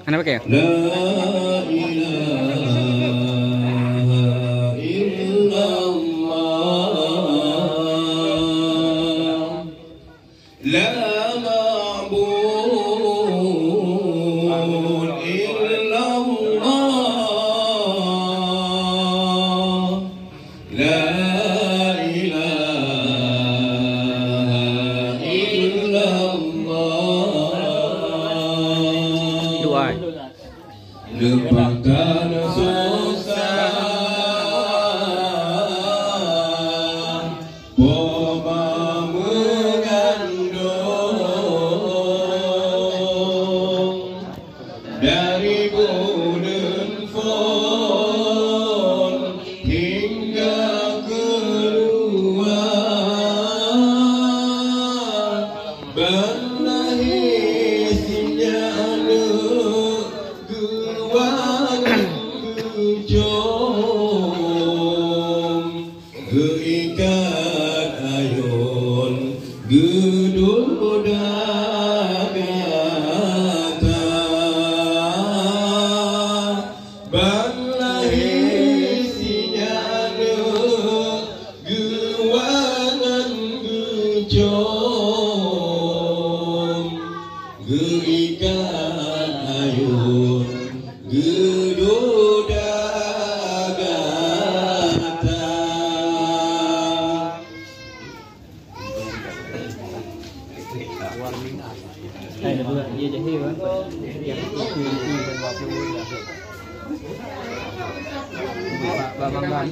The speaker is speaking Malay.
Kenapa kaya? Lupakan susah, boba mengandung dari Golden Phone hingga keluar berlahir sinyal geikat ayun gedoda gata balai sinyana gewangan gejom geikat ayun gedoda đây là vừa như vậy hiểu và bằng